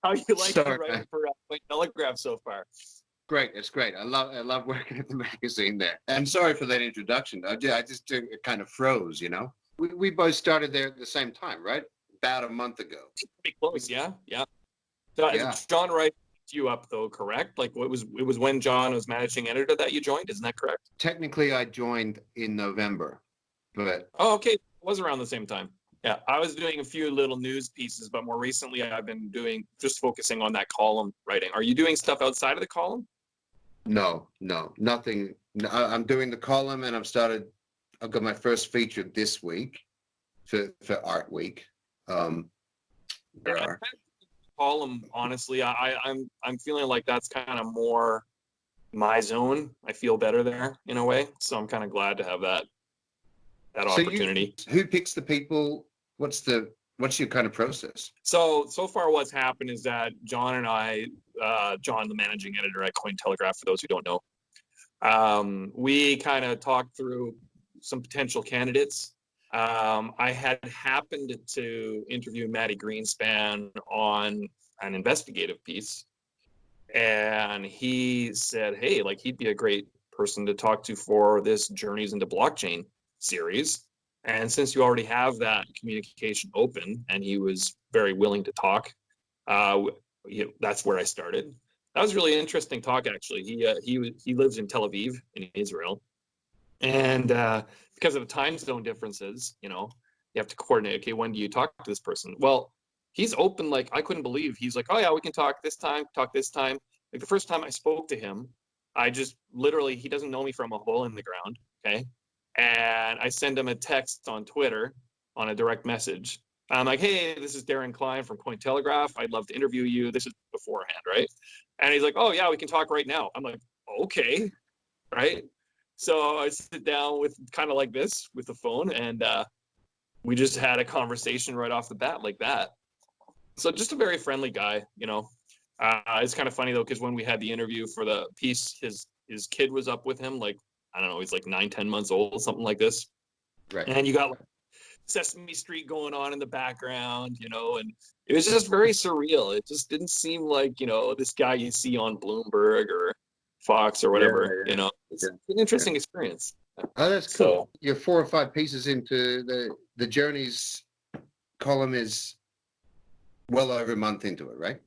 How you like Sorry, writing for Telegraph so far? great. It's great. I love working at the magazine there. I'm sorry for that introduction. I just it kind of froze, you know. We both started there at the same time, right? About a month ago. Pretty close, yeah, yeah. So, Yeah. John Wright picked you up though, correct? Like, it was when John was managing editor that you joined, isn't that correct? Technically, I joined in November, but Oh, okay, it was around the same time. Yeah, I was doing a few little news pieces, but more recently I've been doing just focusing on that column writing. Are you doing stuff outside of the column? no, nothing. No, I'm doing the column, and I've got my first feature this week for Art Week. Yeah, There are. column, honestly, I'm feeling like that's kind of more my zone. I feel better there in a way, so I'm kind of glad to have that So opportunity. who picks the people? What's your kind of process? So far, what's happened is that John and I, John, the managing editor at Cointelegraph, for those who don't know, we kind of talked through some potential candidates. I had happened to interview Matty Greenspan on an investigative piece, and he said, "Hey, like he'd be a great person to talk to for this Journeys into Blockchain series." And since you already have that communication open, and he was very willing to talk, that's where I started. That was really interesting talk, actually. He lives in Tel Aviv in Israel, and because of the time zone differences, you have to coordinate. Okay, when do you talk to this person? Well, he's open. Like I couldn't believe he's like, oh yeah, we can talk this time. Talk this time. Like the first time I spoke to him, I just literally he doesn't know me from a hole in the ground. Okay, and I send him a text on Twitter on a direct message. I'm like, hey, this is Darren Klein from Cointelegraph. I'd love to interview you. This is beforehand, right? And he's like, oh yeah, we can talk right now. I'm like, okay, right? So I sit down with kind of like this with the phone, and we just had a conversation right off the bat like that. So just a very friendly guy. It's kind of funny though, because when we had the interview for the piece, his kid was up with him, like I don't know, he's like 9-10 months old, something like this. Right. And you got like Sesame Street going on in the background, and it was just very surreal. It just didn't seem like this guy you see on Bloomberg or Fox or whatever. Yeah. It's an interesting experience. Oh, that's cool. You're 4 or 5 pieces into the Journeys column is well over a month into it, right?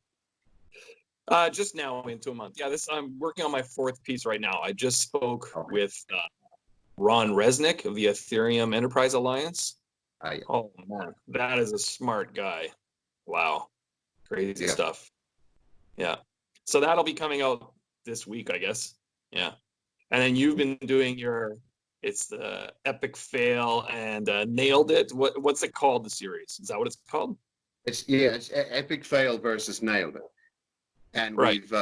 Just now into a month. Yeah, I'm working on my 4th piece right now. I just spoke with Ron Resnick of the Ethereum Enterprise Alliance. Yeah. Oh man, that is a smart guy. Wow, crazy stuff. Yeah, so that'll be coming out this week, I guess. Yeah, and then you've been doing it's the Epic Fail and Nailed It. What's it called? The series, is that what it's called? It's Epic Fail versus Nailed It, and right. We've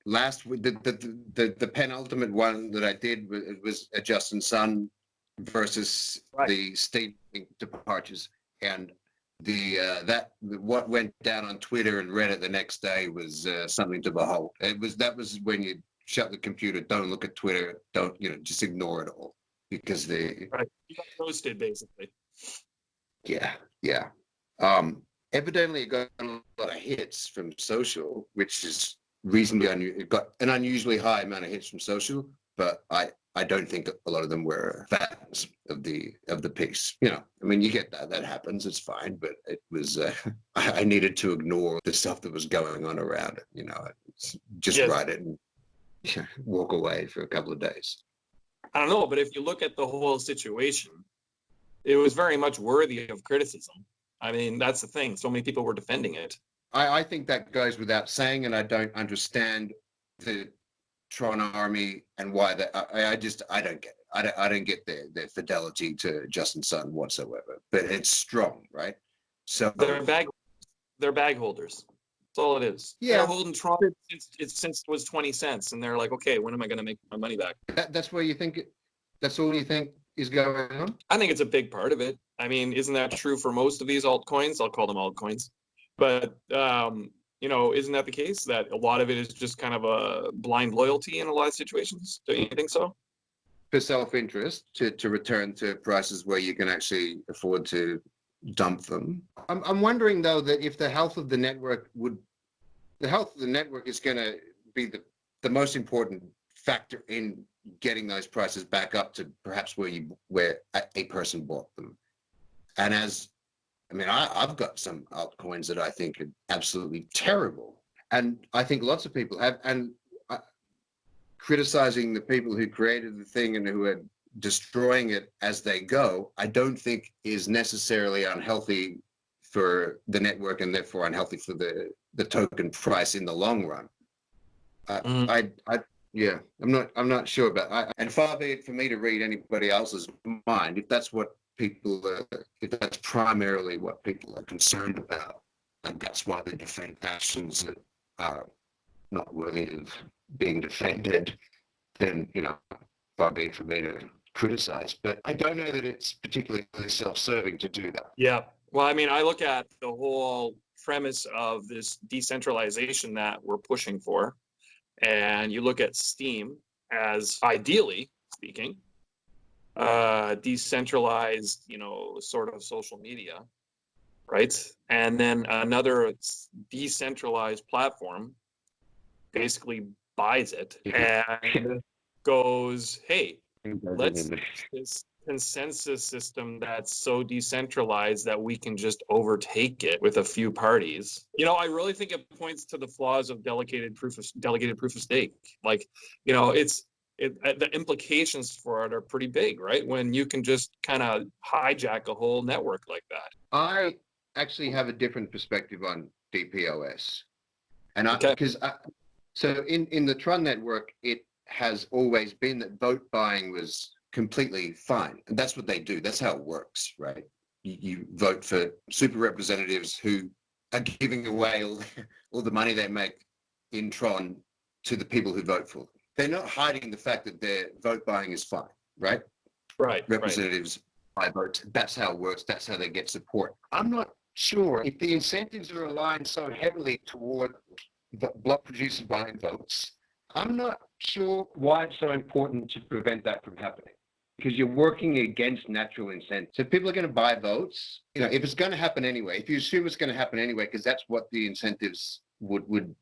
last week the penultimate one that I did was a Justin Sun versus the state departures, and what went down on Twitter and Reddit the next day was something to behold. That was when you shut the computer, don't look at Twitter, don't just ignore it all, because you got roasted basically. Yeah. Evidently it got a lot of hits from social, which is reasonably it got an unusually high amount of hits from social, but I don't think a lot of them were fans of the piece. I mean, you get that happens, it's fine, but it was I needed to ignore the stuff that was going on around it. Just write it and walk away for a couple of days. I don't know, but if you look at the whole situation, it was very much worthy of criticism. I mean, that's the thing. So many people were defending it. I think that goes without saying, and I don't understand the Tron Army and why that. I don't get it. I don't get their fidelity to Justin Sun whatsoever. But it's strong, right? So they're bag holders. That's all it is. Yeah, they're holding Tron since it was 20 cents, and they're like, okay, when am I going to make my money back? That's where you think. That's all you think is going on? I think it's a big part of it. I mean, isn't that true for most of these altcoins? I'll call them altcoins. But, isn't that the case? That a lot of it is just kind of a blind loyalty in a lot of situations? Don't you think so? For self-interest, to return to prices where you can actually afford to dump them. I'm wondering though that if the health of the network is going to be the most important factor in getting those prices back up to perhaps where a person bought them. And I've got some altcoins that I think are absolutely terrible, and I think lots of people have. And criticizing the people who created the thing and who are destroying it as they go, I don't think is necessarily unhealthy for the network and therefore unhealthy for the token price in the long run. Yeah, I'm not sure about. And far be it for me to read anybody else's mind if that's what if that's primarily what people are concerned about, and that's why they defend actions that are not worthy of being defended, then far be it for me to criticize. But I don't know that it's particularly self-serving to do that. Yeah. Well, I look at the whole premise of this decentralization that we're pushing for, and you look at Steam as, ideally speaking, decentralized, sort of social media, right? And then another decentralized platform basically buys it and goes, hey, let's this consensus system that's so decentralized that we can just overtake it with a few parties. I really think it points to the flaws of delegated proof of stake. The implications for it are pretty big, right? When you can just kind of hijack a whole network like that. I actually have a different perspective on dPOS, and so in the Tron network, it has always been that vote buying was completely fine, and that's what they do. That's how it works, right? You vote for super representatives who are giving away all the money they make in Tron to the people who vote for them. They're not hiding the fact that their vote buying is fine, right? Right. Representatives buy votes. That's how it works. That's how they get support. I'm not sure if the incentives are aligned so heavily toward the block producers buying votes. I'm not sure why it's so important to prevent that from happening, because you're working against natural incentives. So people are going to buy votes. If it's going to happen anyway, if you assume it's going to happen anyway, because that's what the incentives would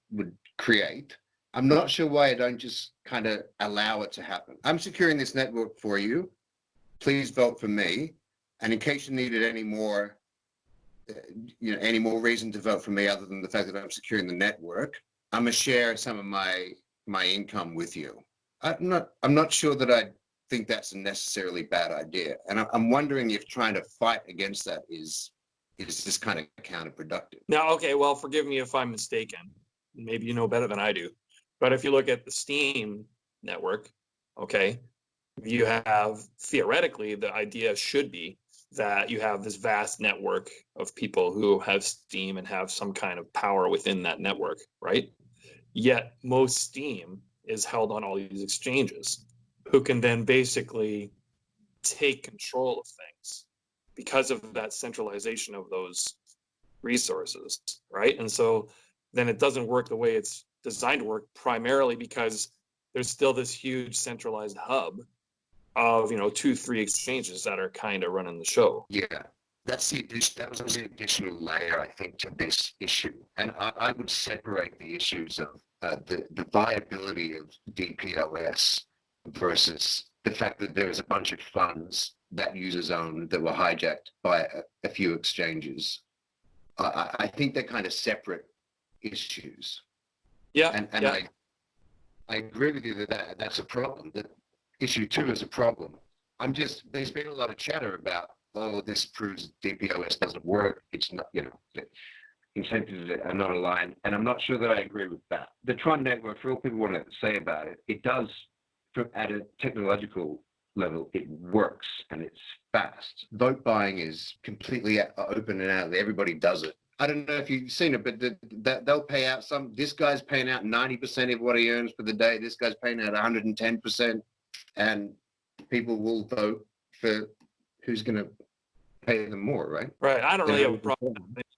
create, I'm not sure why I don't just kind of allow it to happen. I'm securing this network for you. Please vote for me. And in case you needed any more reason to vote for me other than the fact that I'm securing the network, I'm going to share some of my income with you. I'm not sure that I think that's a necessarily bad idea. And I'm wondering if trying to fight against that is just kind of counterproductive. Now, okay, well, forgive me if I'm mistaken. Maybe you know better than I do. But if you look at the Steam network, okay, you have, theoretically, the idea should be that you have this vast network of people who have Steam and have some kind of power within that network, right? Yet most Steam is held on all these exchanges who can then basically take control of things because of that centralization of those resources, right? And so then it doesn't work the way it's designed to work, primarily because there's still this huge centralized hub of 2-3 exchanges that are kind of running the show. Yeah, that was the additional layer, I think, to this issue. And I would separate the issues of the viability of dPOS versus the fact that there's a bunch of funds that users own that were hijacked by a few exchanges. I think they're kind of separate issues. Yeah. And I agree with you that that's a problem. That issue 2 is a problem. There's been a lot of chatter about, this proves dPOS doesn't work. It's not, the incentives are not aligned. And I'm not sure that I agree with that. The Tron network, for all people want to say about it, it does, at a technological level, it works and it's fast. Vote buying is completely open and out. Everybody does it. I don't know if you've seen it, but they'll pay out this guy's paying out 90% of what he earns for the day. This guy's paying out 110%. And people will vote for who's going to pay them more, right? Right. I don't really have a problem.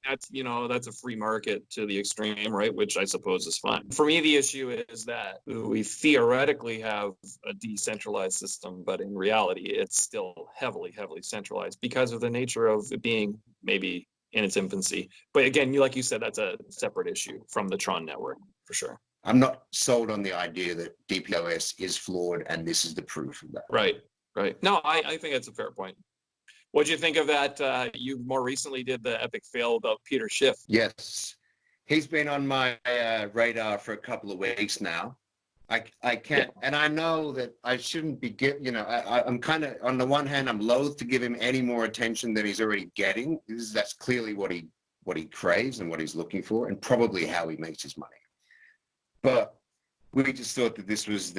that's a free market to the extreme, right? Which I suppose is fine. For me, the issue is that we theoretically have a decentralized system, but in reality, it's still heavily centralized because of the nature of it being maybe in its infancy. But again, like you said, that's a separate issue from the Tron network for sure. I'm not sold on the idea that dPOS is flawed, and this is the proof of that. Right. No, I think that's a fair point. What do you think of that? You more recently did the epic fail about Peter Schiff. Yes, he's been on my radar for a couple of weeks now. I can't, and I know that I shouldn't be I'm kind of, on the one hand, I'm loath to give him any more attention than he's already getting. That's clearly what he craves and what he's looking for, and probably how he makes his money. But we just thought that this was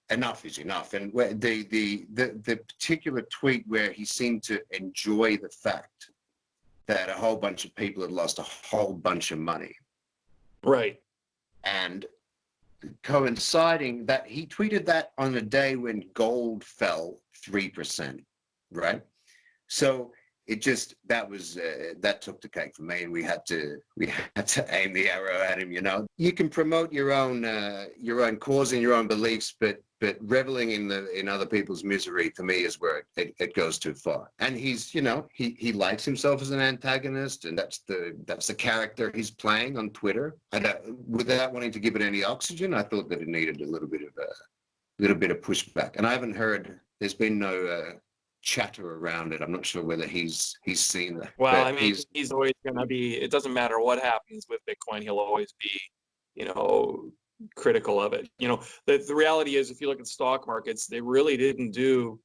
enough is enough. And the particular tweet where he seemed to enjoy the fact that a whole bunch of people had lost a whole bunch of money. Right. And coinciding that he tweeted that on a day when gold fell 3%, right? So it just, that took the cake for me, and we had to aim the arrow at him. You can promote your own cause and your own beliefs, but reveling in other people's misery, for me, is where it goes too far. And he's, he likes himself as an antagonist, and that's the character he's playing on Twitter. And without wanting to give it any oxygen, I thought that it needed a little bit of pushback. And I haven't heard. There's been no chatter around it. I'm not sure whether he's seen that. Well, I mean, he's always going to be, it doesn't matter what happens with Bitcoin, he'll always be, critical of it. The reality is, if you look at stock markets, they really didn't do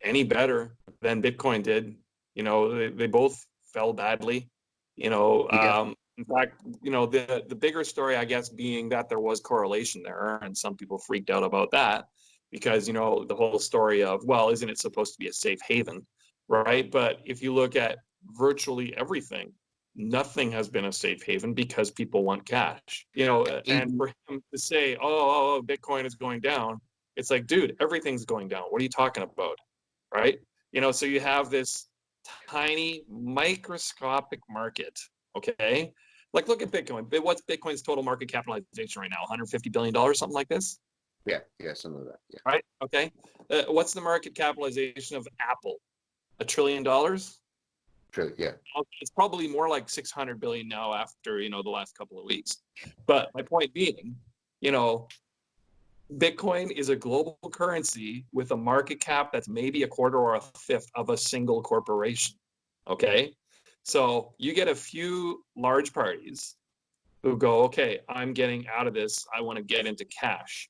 any better than Bitcoin did. They both fell badly. In fact, the bigger story, I guess, being that there was correlation there, and some people freaked out about that. Because, the whole story of, well, isn't it supposed to be a safe haven, right? But if you look at virtually everything, nothing has been a safe haven because people want cash, and for him to say, oh, Bitcoin is going down, it's like, dude, everything's going down. What are you talking about, right? So you have this tiny microscopic market, okay? Like, look at Bitcoin. What's Bitcoin's total market capitalization right now? $150 billion, something like this? Yeah, some of that. Yeah. Right. Okay. What's the market capitalization of Apple? $1 trillion? True. Yeah. It's probably more like 600 billion now after, the last couple of weeks. But my point being, Bitcoin is a global currency with a market cap that's maybe a quarter or a fifth of a single corporation. Okay. So you get a few large parties who go, okay, I'm getting out of this. I want to get into cash.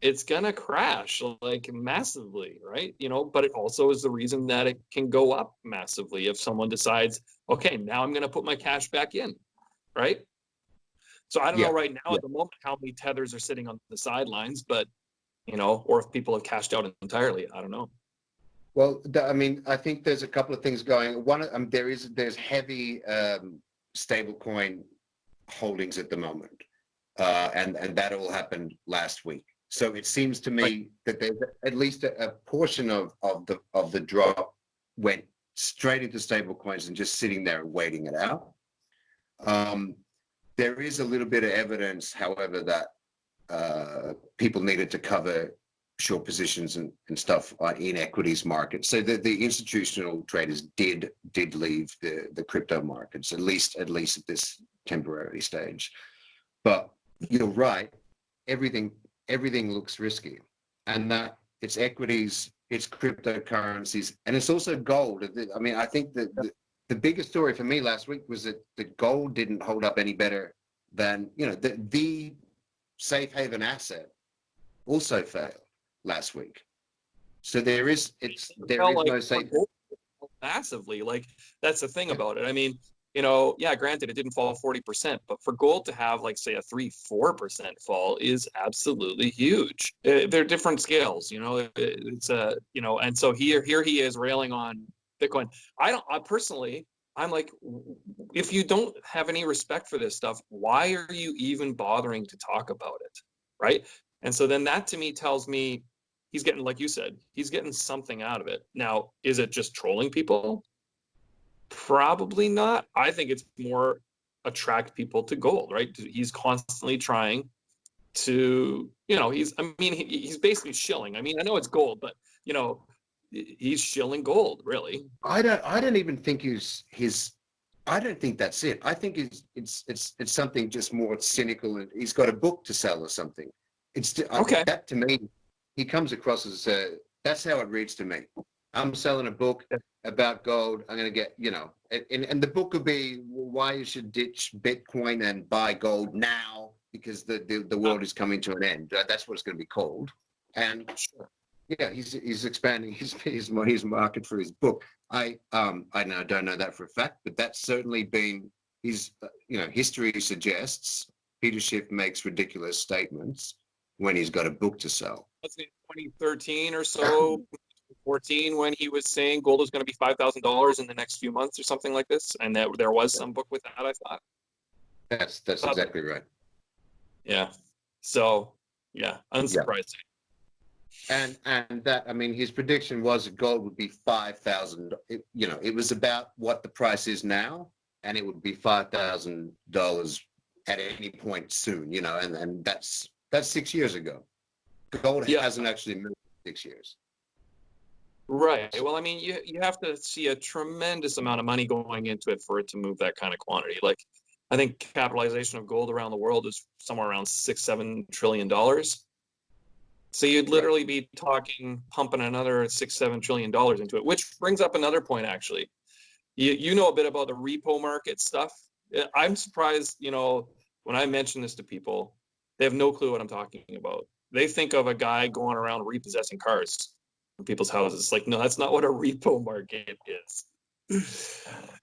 It's going to crash like massively, right? But it also is the reason that it can go up massively if someone decides, okay, now I'm going to put my cash back in, right? So I don't know right now at the moment how many tethers are sitting on the sidelines, but, or if people have cashed out entirely, I don't know. Well, I think there's a couple of things going. One, there's heavy stablecoin holdings at the moment, and that all happened last week. So it seems to me that there's at least a portion of the drop went straight into stable coins and just sitting there and waiting it out. There is a little bit of evidence, however, that people needed to cover short positions and stuff in equities markets. So the institutional traders did leave the crypto markets, at least at this temporary stage. But you're right, everything looks risky, and that it's equities, it's cryptocurrencies, and it's also gold. I think that the biggest story for me last week was that the gold didn't hold up any better than, the safe haven asset also failed last week. So there is no safe massively. Like, that's the thing about it. I mean, granted, it didn't fall 40%, but for gold to have, like, say, a 3-4% fall is absolutely huge. They're different scales, it's and so here he is railing on Bitcoin. I'm like, if you don't have any respect for this stuff, why are you even bothering to talk about it, right? And so then that to me tells me he's getting, like you said, he's getting something out of it. Now, is it just trolling people? Probably not. I think it's more attract people to gold, right? He's constantly trying to, he's basically shilling. I mean, I know it's gold, but he's shilling gold, really. I don't even think I don't think that's it. I think it's something just more cynical, and he's got a book to sell or something. Okay. That to me, he comes across as that's how it reads to me. I'm selling a book about gold. I'm going to get, and the book could be why you should ditch Bitcoin and buy gold now because the world is coming to an end. That's what it's going to be called. And yeah, he's expanding his market for his book. I don't know that for a fact, but that's certainly been his. History suggests Peter Schiff makes ridiculous statements when he's got a book to sell. That's in 2013 or so, 14, when he was saying gold was going to be $5,000 in the next few months or something like this, and that there was some book with that. I thought that's exactly right. Yeah. So yeah, unsurprising. Yeah. And that, I mean, his prediction was that gold would be 5,000. It was about what the price is now, and it would be $5,000 at any point soon. And that's 6 years ago. Gold hasn't actually moved in 6 years. Right. Well, I mean, you have to see a tremendous amount of money going into it for it to move that kind of quantity. Like, I think capitalization of gold around the world is somewhere around $6-7 trillion. So you'd literally be pumping another $6-7 trillion into it, which brings up another point, actually. You know a bit about the repo market stuff. I'm surprised, when I mention this to people, they have no clue what I'm talking about. They think of a guy going around repossessing cars in people's houses. Like, no, that's not what a repo market is.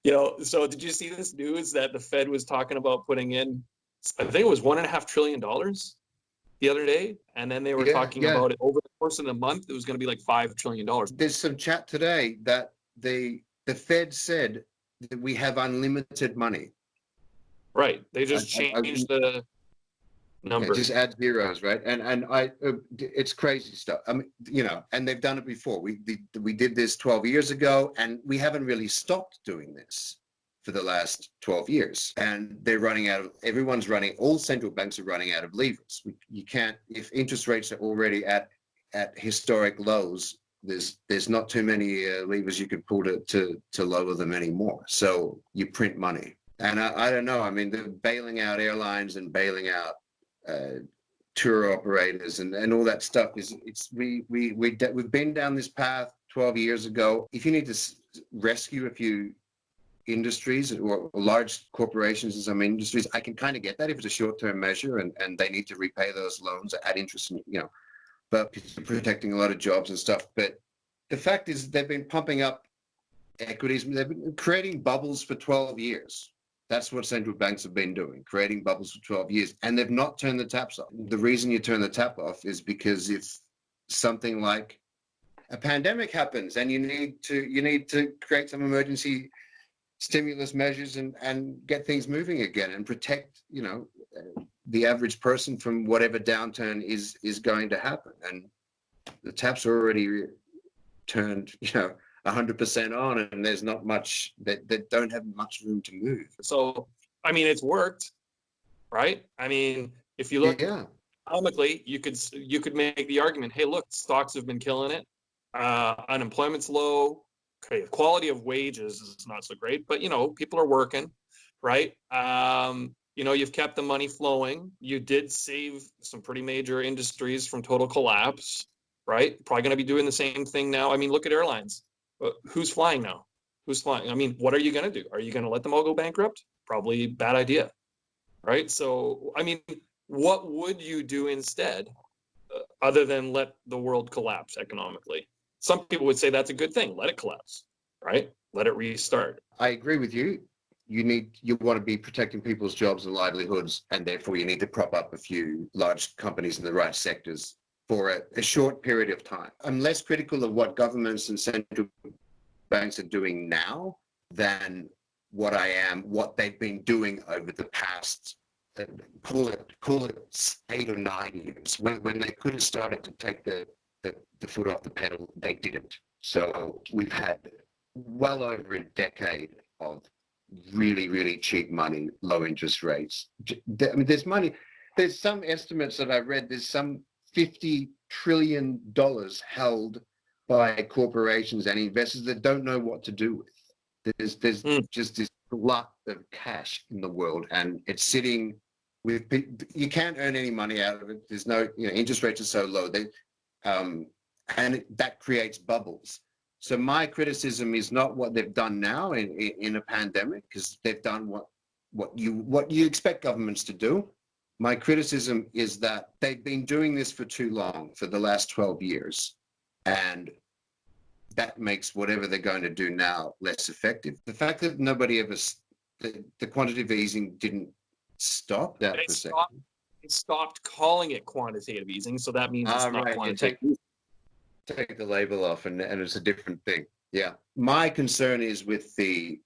So did you see this news that the Fed was talking about putting in, I think it was $1.5 trillion the other day, and then they were talking about it over the course of the month. It was going to be like $5 trillion. There's some chat today that the Fed said that we have unlimited money. Right. They just changed the number. Just add zeros, right? And it's crazy stuff. I mean, and they've done it before. We did this 12 years ago, and we haven't really stopped doing this for the last 12 years. And they're all central banks are running out of levers. You can't, if interest rates are already at historic lows, there's not too many levers you could pull to lower them anymore. So you print money. And I don't know. I mean, they're bailing out airlines and bailing out tour operators and all that stuff. We've been down this path 12 years ago. If you need to rescue a few industries or large corporations in some industries, I can kind of get that if it's a short-term measure and they need to repay those loans at interest, but protecting a lot of jobs and stuff. But the fact is they've been pumping up equities. They've been creating bubbles for 12 years. That's what central banks have been doing, creating bubbles for 12 years, and they've not turned the taps off. The reason you turn the tap off is because if something like a pandemic happens and you need to create some emergency stimulus measures and get things moving again and protect, the average person from whatever downturn is going to happen. And the taps are already turned, 100% on, and there's not much that don't have much room to move. So, I mean, it's worked, right? I mean, if you look economically, you could make the argument, hey, look, stocks have been killing it. Unemployment's low. Okay, quality of wages is not so great, but people are working, right? You've kept the money flowing. You did save some pretty major industries from total collapse, right? Probably going to be doing the same thing now. I mean, look at airlines. Who's flying now? Who's flying? I mean, what are you going to do? Are you going to let them all go bankrupt? Probably bad idea, right? So, I mean, what would you do instead other than let the world collapse economically? Some people would say that's a good thing. Let it collapse, right? Let it restart. I agree with you. You want to be protecting people's jobs and livelihoods, and therefore you need to prop up a few large companies in the right sectors for a short period of time. I'm less critical of what governments and central banks are doing now than what they've been doing over the past, call it 8 or 9 years. When they could have started to take the foot off the pedal, they didn't. So we've had well over a decade of really, really cheap money, low interest rates. I mean, there's money. There's some estimates that I read. There's some $50 trillion held by corporations and investors that don't know what to do with. There's just this glut of cash in the world, and it's sitting with. You can't earn any money out of it. There's no, interest rates are so low. And that creates bubbles. So my criticism is not what they've done now in a pandemic, because they've done what you expect governments to do. My criticism is that they've been doing this for too long, for the last 12 years, and that makes whatever they're going to do now less effective. The fact that nobody ever, the quantitative easing didn't stop that for a second. It stopped calling it quantitative easing, so that means it's not quantitative. Take the label off, and it's a different thing. Yeah, my concern is with the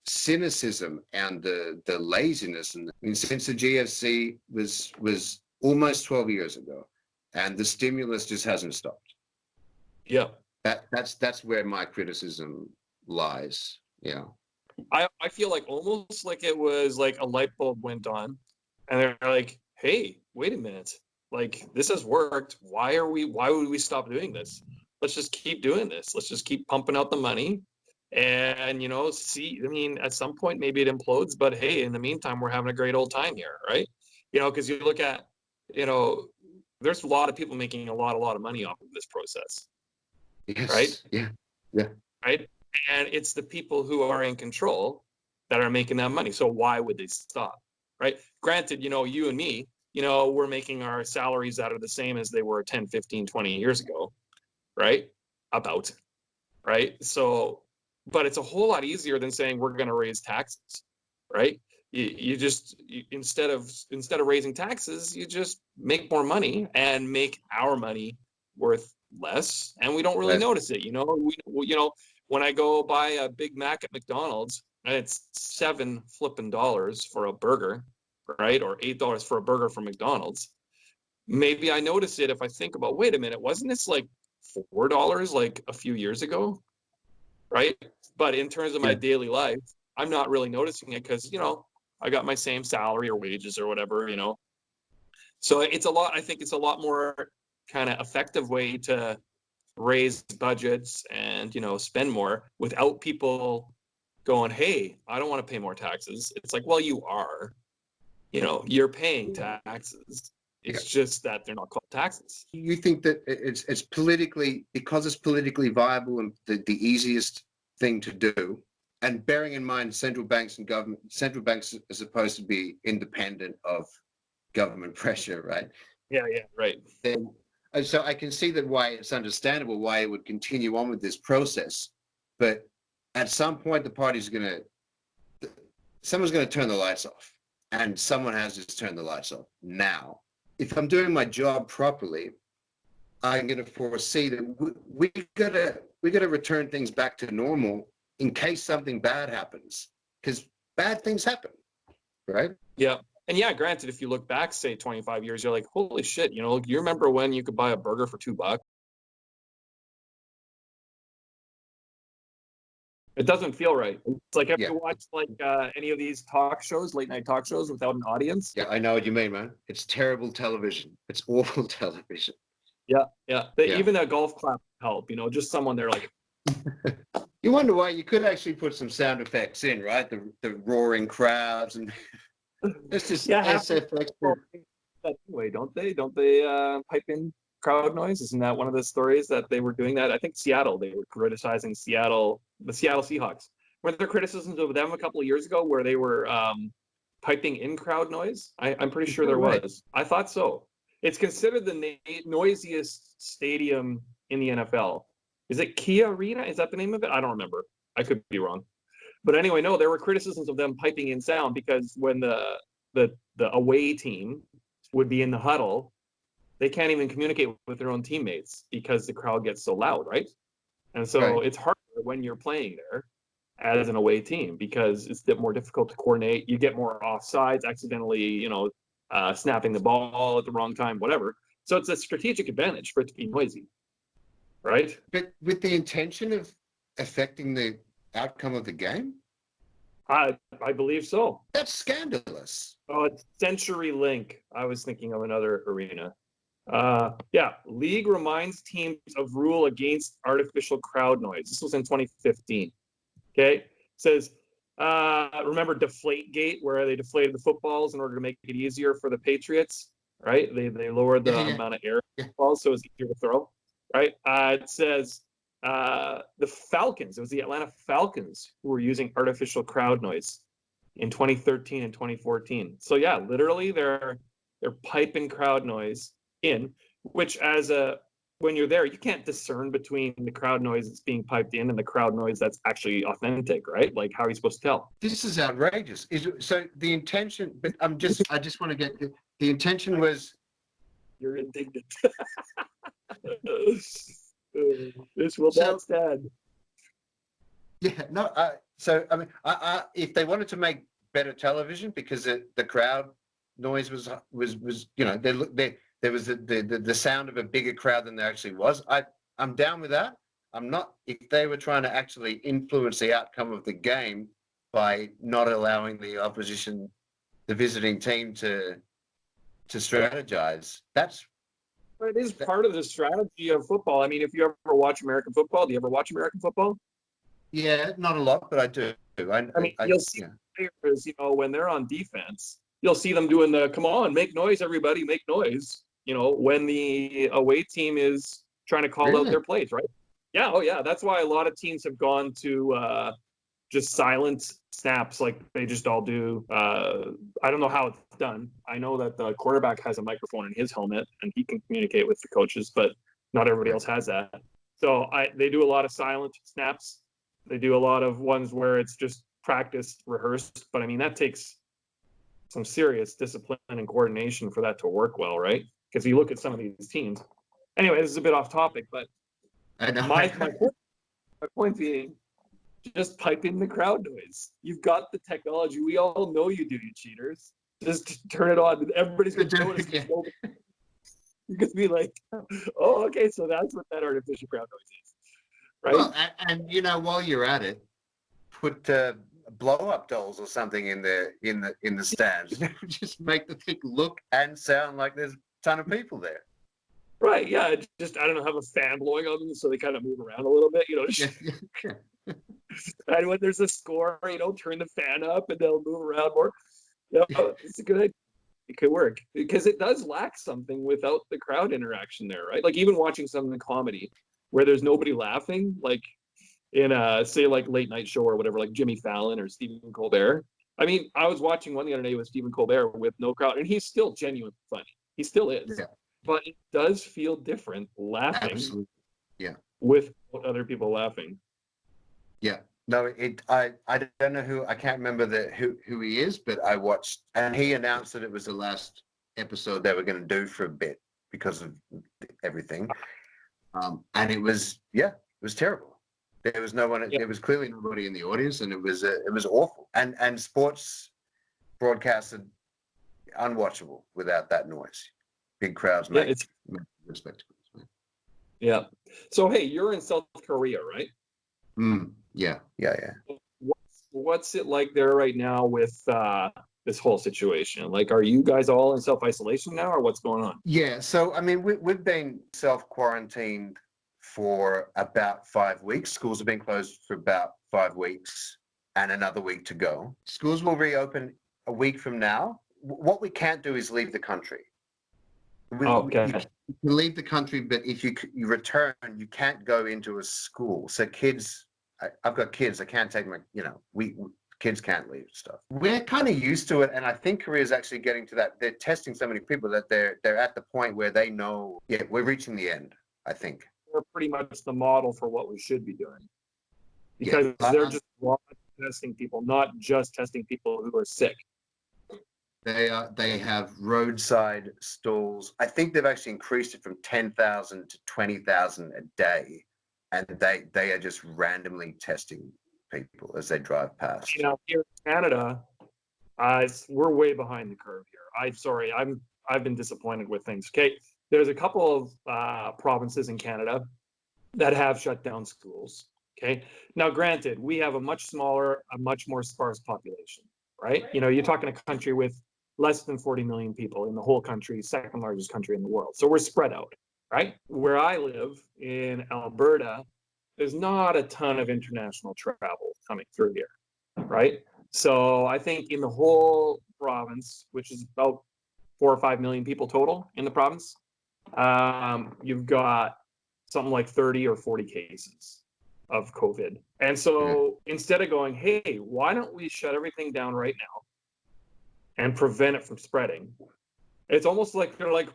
cynicism and the laziness, and since the GFC was almost 12 years ago, and the stimulus just hasn't stopped. Yeah, that's where my criticism lies. Yeah, I feel like almost like it was like a light bulb went on, and they're like, hey, wait a minute. Like, this has worked. Why would we stop doing this? Let's just keep doing this. Let's just keep pumping out the money and, see, I mean, at some point maybe it implodes, but hey, in the meantime, we're having a great old time here, right? Because you look at, there's a lot of people making a lot of money off of this process. Yes. Right? Yeah. Right? And it's the people who are in control that are making that money. So why would they stop? Right? Granted, you and me, we're making our salaries that are the same as they were 10, 15, 20 years ago, right? Right? So, but it's a whole lot easier than saying we're going to raise taxes, right? Instead of raising taxes, you just make more money and make our money worth less, and we don't really notice it. When I go buy a Big Mac at McDonald's, and it's $7 flipping for a burger, right? Or $8 for a burger from McDonald's. Maybe I notice it if I think about, wait a minute, wasn't this like $4 like a few years ago? Right? But in terms of my daily life, I'm not really noticing it because, I got my same salary or wages or whatever, So I think it's a lot more kind of effective way to raise budgets and, spend more without people going, hey, I don't want to pay more taxes. It's like, well, you are. You're paying taxes. It's just that they're not called taxes. You think that it's politically, because it's politically viable and the easiest thing to do, and bearing in mind central banks are supposed to be independent of government pressure, right? Yeah, right. Then, so I can see that why it's understandable why it would continue on with this process, but at some point someone's going to turn the lights off. And someone has just turned the lights off now. If I'm doing my job properly, I'm going to foresee that we got to return things back to normal in case something bad happens, because bad things happen, right? Yeah. And yeah, granted, if you look back, say 25 years, you're like, holy shit, you remember when you could buy a burger for $2? It doesn't feel right. It's like, have you watched like any of these talk shows, late night talk shows without an audience? Yeah, I know what you mean, man. It's terrible television. It's awful television. Yeah. Even a golf clap help, just someone there like. You wonder why. You could actually put some sound effects in, right? The roaring crowds and it's just SFX. That way, don't they? Don't they pipe in crowd noise? Isn't that one of the stories that they were doing that? I think Seattle, they were criticizing the Seattle Seahawks. Were there criticisms of them a couple of years ago where they were piping in crowd noise? I'm pretty sure there was. I thought so. It's considered the noisiest stadium in the NFL. Is it Kia Arena? Is that the name of it? I don't remember. I could be wrong. But anyway, no, there were criticisms of them piping in sound because when the away team would be in the huddle, they can't even communicate with their own teammates because the crowd gets so loud, right? And so it's harder when you're playing there as an away team because it's a bit more difficult to coordinate. You get more offsides, accidentally, snapping the ball at the wrong time, whatever. So it's a strategic advantage for it to be noisy, right? But with the intention of affecting the outcome of the game? I believe so. That's scandalous. Oh, it's CenturyLink. I was thinking of another arena. Yeah, league reminds teams of rule against artificial crowd noise. This was in 2015. Okay, it says, remember Deflategate, where they deflated the footballs in order to make it easier for the Patriots, right? They lowered the amount of air balls so it's easier to throw, right? It says the Falcons. It was the Atlanta Falcons who were using artificial crowd noise in 2013 and 2014. So yeah, literally they're piping crowd noise in, which when you're there, you can't discern between the crowd noise that's being piped in and the crowd noise that's actually authentic, right? Like, how are you supposed to tell? This is outrageous. So the intention, but I just want to get the intention was. You're indignant. This will not stand. Yeah, no. So I mean, if they wanted to make better television because the crowd noise was there was the sound of a bigger crowd than there actually was. I'm down with that. I'm not, if they were trying to actually influence the outcome of the game by not allowing the opposition, the visiting team to strategize. It is part of the strategy of football. I mean, if you ever watch American football, do you ever watch American football? Yeah, not a lot, but I do. You'll see players, when they're on defense, you'll see them doing the, come on, make noise, everybody, make noise, when the away team is trying to call out their plays, right? Yeah, oh yeah. That's why a lot of teams have gone to just silent snaps like they just all do. I don't know how it's done. I know that the quarterback has a microphone in his helmet and he can communicate with the coaches, but not everybody else has that. So they do a lot of silent snaps. They do a lot of ones where it's just practiced, rehearsed. But I mean, that takes some serious discipline and coordination for that to work well, right? Because you look at some of these teams. Anyway, this is a bit off topic, but I know. my point being, just pipe in the crowd noise. You've got the technology. We all know you do, you cheaters. Just turn it on. Everybody's going to notice. Yeah. You're going to be like, oh, okay, so that's what that artificial crowd noise is. Right? Well, and while you're at it, put blow-up dolls or something in the stands. Just make the thing look and sound like there's a ton of people there. Right, yeah. Just, I don't know, have a fan blowing on them so they kind of move around a little bit, And when there's a score, turn the fan up and they'll move around more. It's a good idea. It could work because it does lack something without the crowd interaction there, right? Like even watching some comedy where there's nobody laughing, like in say like late night show or whatever, like Jimmy Fallon or Stephen Colbert. I mean, I was watching one the other day with Stephen Colbert with no crowd, and he's still genuinely funny. He still is. Yeah. But it does feel different laughing. Absolutely. Yeah. With other people laughing. Yeah. No, I don't know who, I can't remember who he is, but I watched, and he announced that it was the last episode they were going to do for a bit because of everything. And it was terrible. There was no one, there was clearly nobody in the audience, and it was awful. And sports broadcasted unwatchable without that noise. Big crowds make spectacles. Yeah. So, hey, you're in South Korea, right? Yeah. What's it like there right now with this whole situation? Like, are you guys all in self-isolation now, or what's going on? Yeah. So, I mean, we've been self-quarantined for about 5 weeks. Schools have been closed for about 5 weeks and another week to go. Schools will reopen a week from now. What we can't do is leave the country. You can leave the country, but if you return, you can't go into a school. So kids, I've got kids. I can't take my, kids can't leave stuff. We're kind of used to it, and I think Korea is actually getting to that. They're testing so many people that they're at the point where they know, we're reaching the end. I think they're pretty much the model for what we should be doing, because they're just testing people, not just testing people who are sick. They have roadside stalls. I think they've actually increased it from 10,000 to 20,000 a day, and they are just randomly testing people as they drive past. Here in Canada, we're way behind the curve here. I've been disappointed with things. Okay, there's a couple of provinces in Canada that have shut down schools. Okay. Now, granted, we have a much smaller, a much more sparse population, right? You know, you're talking a country with less than 40 million people in the whole country, second largest country in the world. So we're spread out, right? Where I live in Alberta, there's not a ton of international travel coming through here, right? So I think in the whole province, which is about 4 or 5 million people total in the province, you've got something like 30 or 40 cases of COVID. And so instead of going, hey, why don't we shut everything down right now and prevent it from spreading? It's almost like they're like,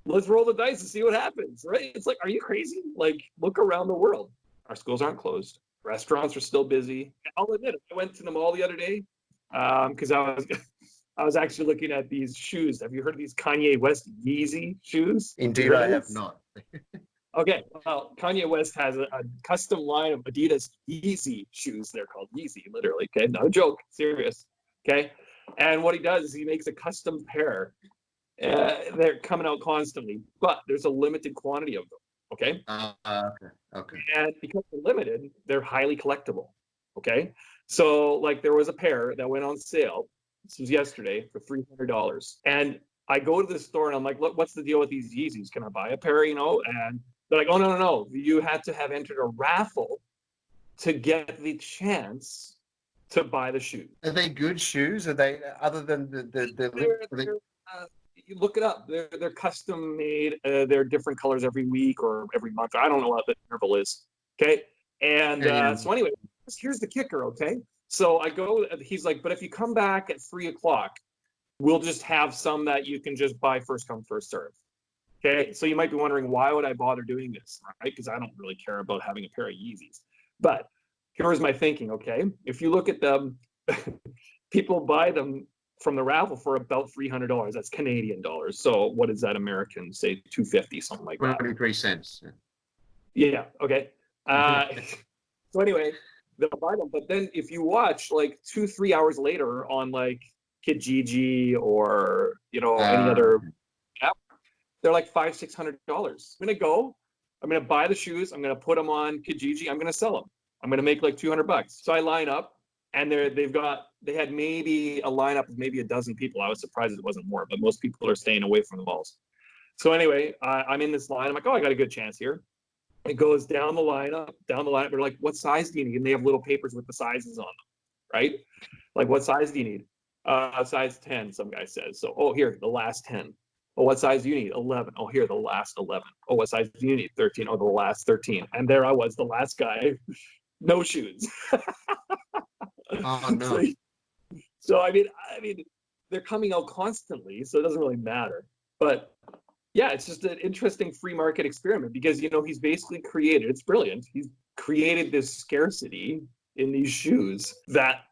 let's roll the dice and see what happens, right? It's like, are you crazy? Like, look around the world. Our schools aren't closed. Restaurants are still busy. I'll admit it. I went to the mall the other day because I was actually looking at these shoes. Have you heard of these KanYe West Yeezy shoes? Indeed, I have not. Okay, well, KanYe West has a custom line of Adidas Yeezy shoes. They're called Yeezy, literally. Okay, not a joke, serious. Okay, and what he does is he makes a custom pair. They're coming out constantly, but there's a limited quantity of them. Okay. Okay. And because they're limited, they're highly collectible. Okay. So, like, there was a pair that went on sale. This was yesterday for $300, and I go to the store and I'm like, look, what's the deal with these Yeezys? Can I buy a pair? You know, and they're like, oh, no, no, no. You had to have entered a raffle to get the chance to buy the shoes. Are they good shoes? Are they, other than You look it up. They're custom made. They're different colors every week or every month. I don't know what the interval is. Okay. And so anyway, here's the kicker. Okay. So I go, he's like, but if you come back at 3:00, we'll just have some that you can just buy first come, first serve. Okay. So you might be wondering, why would I bother doing this? Right. Because I don't really care about having a pair of Yeezys. But here was my thinking. Okay. If you look at them, people buy them from the raffle for about $300. That's Canadian dollars. So what is that American? Say 250, something like that. 23 cents. Yeah. Okay. So anyway, they'll buy them. But then if you watch like 2-3 hours later on like Kijiji or, you know, any other app, they're like $500-$600. I'm going to go, I'm going to buy the shoes. I'm going to put them on Kijiji. I'm going to sell them. I'm going to make like $200. So I line up. And they had maybe a lineup of maybe a dozen people. I was surprised it wasn't more, but most people are staying away from the malls. So anyway, I'm in this line. I'm like, oh, I got a good chance here. It goes down the lineup. They're like, what size do you need? And they have little papers with the sizes on them, right? Like, what size do you need? Size 10, some guy says. So, oh, here, the last 10. Oh, what size do you need? 11. Oh, here, the last 11. Oh, what size do you need? 13. Oh, the last 13. And there I was, the last guy, no shoes. Oh no. So I mean, they're coming out constantly, so it doesn't really matter. But yeah, it's just an interesting free market experiment because, you know, he's basically created, it's brilliant. He's created this scarcity in these shoes that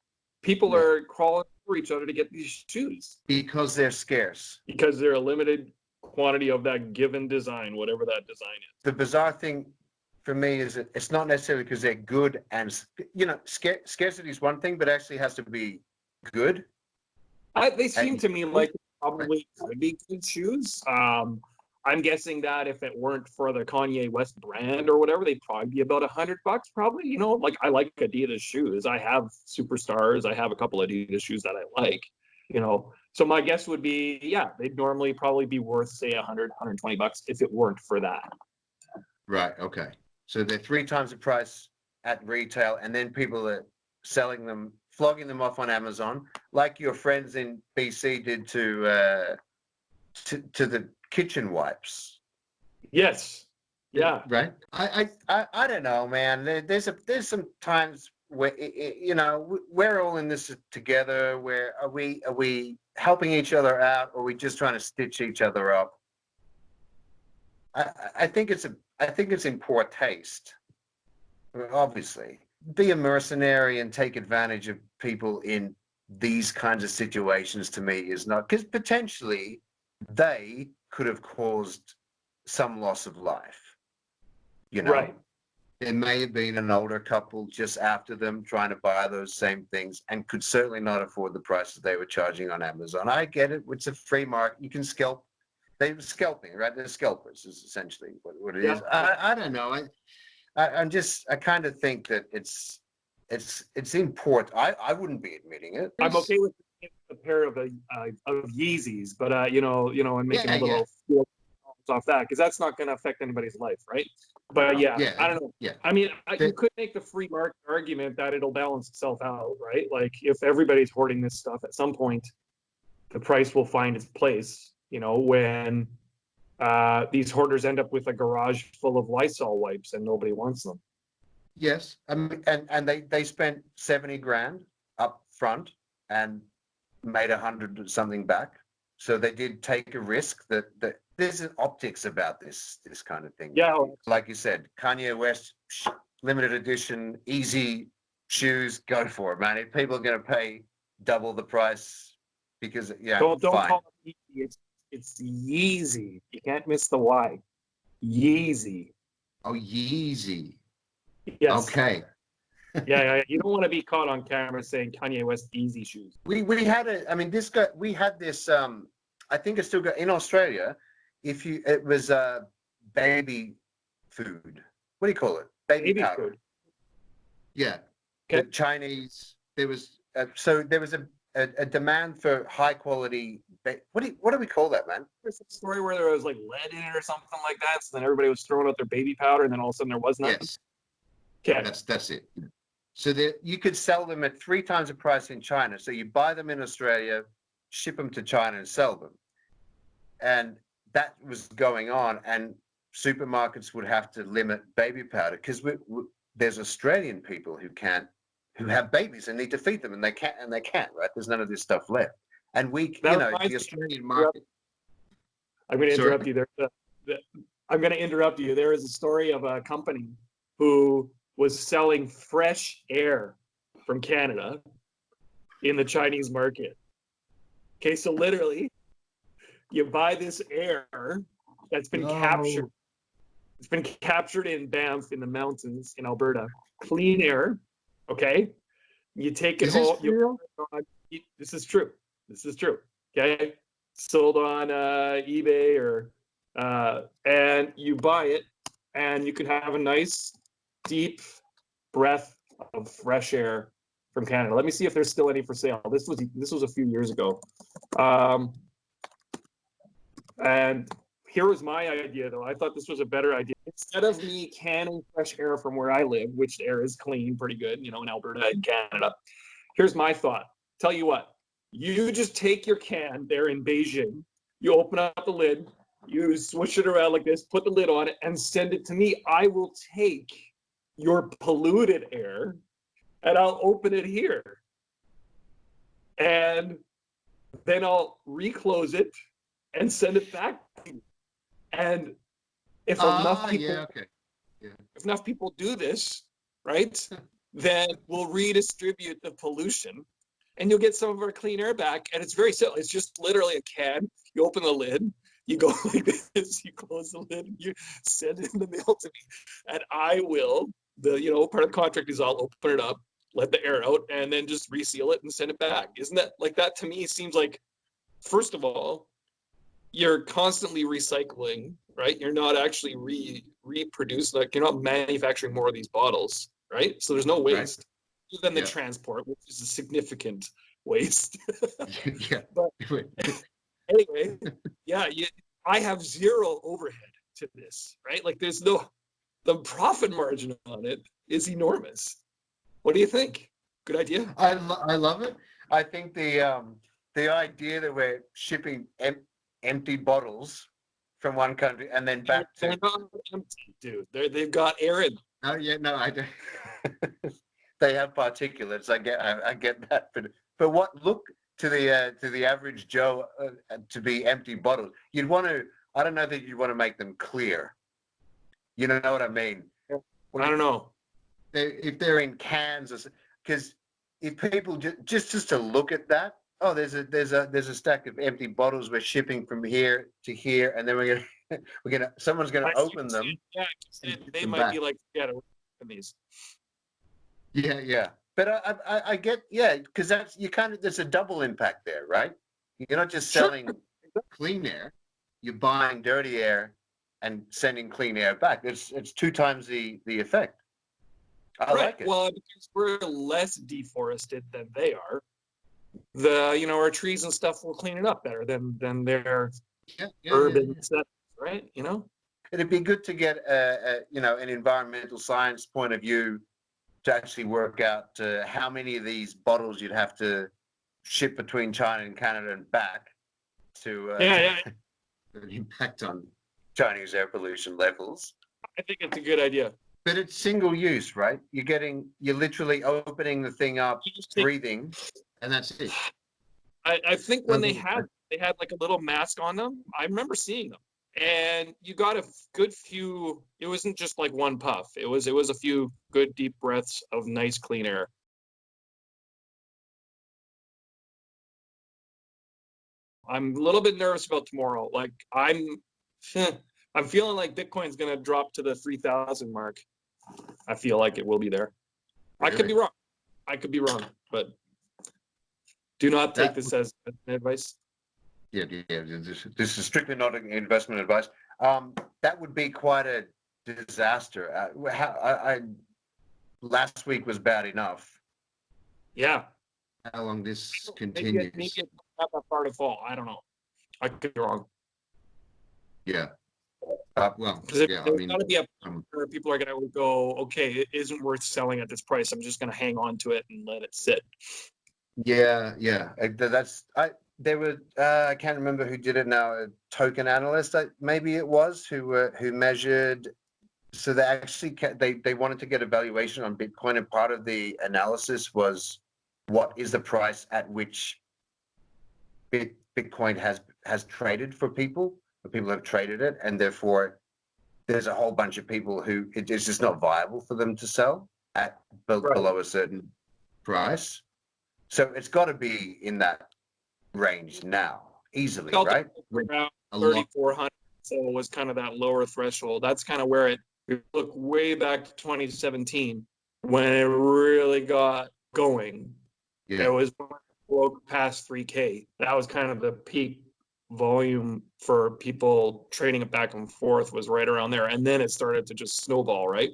people are crawling for each other to get these shoes. Because they're scarce. Because they're a limited quantity of that given design, whatever that design is. The bizarre thing for me is that it's not necessarily because they're good and, you know, scarcity is one thing, but actually has to be good. They seem to me like probably could be good shoes. I'm guessing that if it weren't for the KanYe West brand or whatever, they'd probably be about $100, probably. You know, like I like Adidas shoes. I have Superstars. I have a couple of Adidas shoes that I like. You know, so my guess would be, yeah, they'd normally probably be worth say $100, $120 if it weren't for that. Right. Okay. So they're 3 times the price at retail, and then people are selling them, flogging them off on Amazon, like your friends in BC did to the kitchen wipes. Yes. Yeah. Right. I don't know, man. There's some times where, you know, we're all in this together. Where are we helping each other out, or are we just trying to stitch each other up? I think it's in poor taste. Obviously, be a mercenary and take advantage of people in these kinds of situations, to me, is not, because potentially they could have caused some loss of life. You know, right. There may have been an older couple just after them trying to buy those same things and could certainly not afford the prices they were charging on Amazon. I get it. It's a free market. You can scalp. They're scalping, right? They're scalpers is essentially what it is. I don't know. I kind of think that it's important. I wouldn't be admitting it. I'm okay with a pair of Yeezys, but and making a little off that, because that's not going to affect anybody's life, right? But I don't know. Yeah. I mean, you could make the free market argument that it'll balance itself out, right? Like if everybody's hoarding this stuff, at some point, the price will find its place. When these hoarders end up with a garage full of Lysol wipes and nobody wants them. Yes, I mean, and they spent 70 grand up front and made 100 something back. So they did take a risk. That there's an optics about this kind of thing. Yeah, like you said, KanYe West limited edition, easy shoes. Go for it, man. If people are going to pay double the price, because don't fine. call it Yeezy. It's Yeezy. You can't miss the Y. Yeezy. Oh, Yeezy. Yes. Okay. Yeah. You don't want to be caught on camera saying KanYe West Easy shoes. We had this guy. We had this. I think it's still got in Australia. It was baby food. What do you call it? Baby powder. Food. Yeah. Okay. The Chinese. There was a demand for high quality. What do we call that, man? There's a story where there was like lead in it or something like that. So then everybody was throwing out their baby powder, and then all of a sudden there was nothing. Yes. Okay. That's it. So you could sell them at 3 times the price in China. So you buy them in Australia, ship them to China, and sell them. And that was going on. And supermarkets would have to limit baby powder because there's Australian people who have babies and need to feed them, and they can't, right? There's none of this stuff left. And the Australian market. I'm going to interrupt you there. I'm going to interrupt you. There is a story of a company who was selling fresh air from Canada in the Chinese market. Okay, so literally, you buy this air that's been captured. It's been captured in Banff in the mountains in Alberta. Clean air, okay? You take it home. This is true. Okay? Sold on eBay and you buy it, and you can have a nice deep breath of fresh air from Canada. Let me see if there's still any for sale. This was a few years ago. And here was my idea, though. I thought this was a better idea. Instead of me canning fresh air from where I live, which air is clean, pretty good, in Alberta and Canada, here's my thought. Tell you what, you just take your can there in Beijing, you open up the lid, you swish it around like this, put the lid on it, and send it to me. I will take your polluted air and I'll open it here. And then I'll reclose it and send it back to you. And if enough people do this, right, then we'll redistribute the pollution and you'll get some of our clean air back. And it's very simple. It's just literally a can. You open the lid, you go like this, you close the lid, and you send it in the mail to me. And I will, part of the contract is I'll open it up, let the air out, and then just reseal it and send it back. Isn't that like that? To me seems like, first of all, you're constantly recycling, right? You're not actually reproducing, like you're not manufacturing more of these bottles, right? So there's no waste. Right. Other than the transport, which is a significant waste. Yeah. But anyway, I have zero overhead to this, right? Like the profit margin on it is enormous. What do you think? Good idea? I love it. I think the idea that we're shipping empty bottles from one country and then back to... They're not empty, dude. They've got air in them. Oh, yeah, no, I don't. They have particulates. I get that. But what look to the average Joe to be empty bottles? You'd want to... I don't know that you'd want to make them clear. You know what I mean? I don't know. If they're in cans, because if people just to look at that, there's a stack of empty bottles we're shipping from here to here, and then someone's gonna open them. Yeah, they might be like, open these. Yeah. But I get, because there's a double impact there, right? You're not just selling clean air, you're buying dirty air and sending clean air back. It's 2 times the effect. I like it. Well, because we're less deforested than they are, our trees and stuff will clean it up better than their urban settings, right? It'd be good to get an environmental science point of view to actually work out how many of these bottles you'd have to ship between China and Canada and back to an impact on Chinese air pollution levels. I think it's a good idea. But it's single use, right? You're literally opening the thing up, breathing, and that's it. I think when they had like a little mask on them, I remember seeing them, and you got a good few. It wasn't just like one puff. It was a few good deep breaths of nice clean air. I'm a little bit nervous about tomorrow. Like I'm feeling like Bitcoin's gonna drop to the 3,000 mark. I feel like it will be there. Really? I could be wrong, but do not take this as advice. Yeah. This is strictly not investment advice. That would be quite a disaster. Last week was bad enough. Yeah. How long this continues? Maybe it's not that far to fall. I don't know. I could be wrong. Yeah. Because there's got to be a point where people are going to go, okay, it isn't worth selling at this price. I'm just going to hang on to it and let it sit. Yeah. There were I can't remember who did it now. A token analyst, maybe it was, who measured. So they actually they wanted to get a valuation on Bitcoin, and part of the analysis was what is the price at which Bitcoin has traded for people. People have traded it, and therefore there's a whole bunch of people who it's just not viable for them to sell at below a certain price. So it's got to be in that range now, easily, right? Around 3,400, so it was kind of that lower threshold. That's kind of where it look way back to 2017 when it really got going. Yeah. It was broke past 3K. That was kind of the peak volume for people trading it back and forth, was right around there, and then it started to just snowball, right?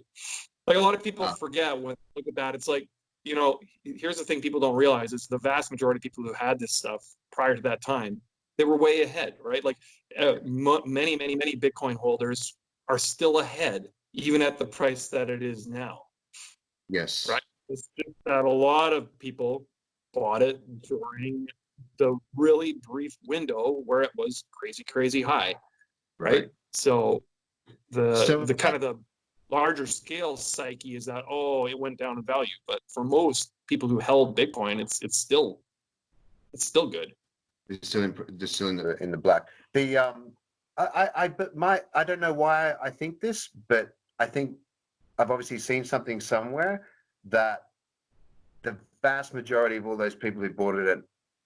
Like a lot of people forget when they look at that. It's like, here's the thing people don't realize: is the vast majority of people who had this stuff prior to that time, they were way ahead, right? Like many Bitcoin holders are still ahead, even at the price that it is now. Yes. Right. It's just that a lot of people bought it during the really brief window where it was crazy high, right? So the kind of the larger scale psyche is that, it went down in value, but for most people who held Bitcoin, it's still good. It's still in the black. I don't know why I think this, but I think I've obviously seen something somewhere that the vast majority of all those people who bought it at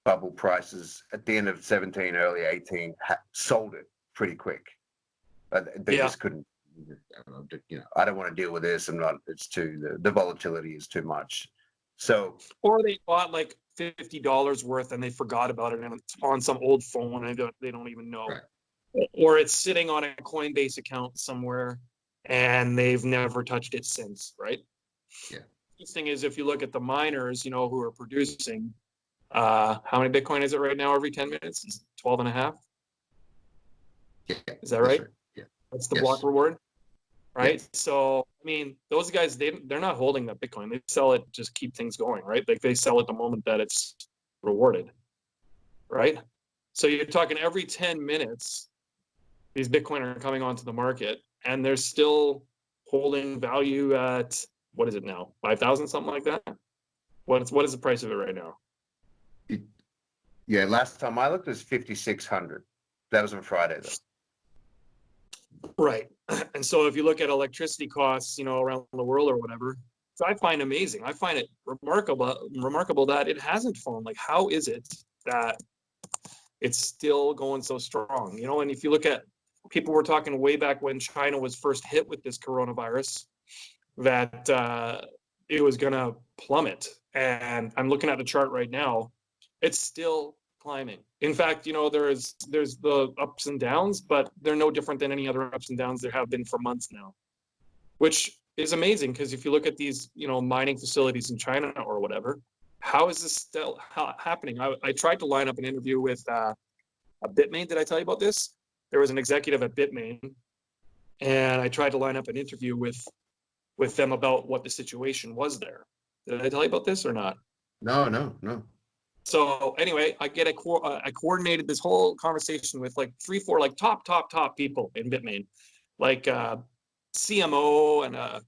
bubble prices at the end of 17, early 18, sold it pretty quick. They just couldn't. I don't want to deal with this. It's too, the volatility is too much. So, or they bought like $50 worth and they forgot about it, and it's on some old phone and they don't even know. Right. Or it's sitting on a Coinbase account somewhere and they've never touched it since, right? Yeah. The thing is, if you look at the miners, who are producing, how many Bitcoin is it right now every 10 minutes? Is it 12 and a half? Yeah. Is that right? Yeah. That's the block reward, right? Yeah. So, those guys, they're not holding that Bitcoin. They sell it, just keep things going, right? Like they sell it the moment that it's rewarded, right? So you're talking every 10 minutes, these Bitcoin are coming onto the market, and they're still holding value at, what is it now? 5,000, something like that? What is the price of it right now? Last time I looked, it was 5,600. That was on Friday, though. Right. And so if you look at electricity costs, around the world or whatever, so I find amazing. I find it remarkable that it hasn't fallen. Like, how is it that it's still going so strong? And if you look at, people were talking way back when China was first hit with this coronavirus, that it was going to plummet. And I'm looking at the chart right now. It's still climbing. In fact, there's the ups and downs, but they're no different than any other ups and downs there have been for months now, which is amazing because if you look at these, mining facilities in China or whatever, how is this still happening? I tried to line up an interview with a Bitmain. Did I tell you about this? There was an executive at Bitmain, and I tried to line up an interview with them about what the situation was there. Did I tell you about this or not? No. So anyway, I coordinated this whole conversation with like 3-4 like top people in Bitmain, like CMO and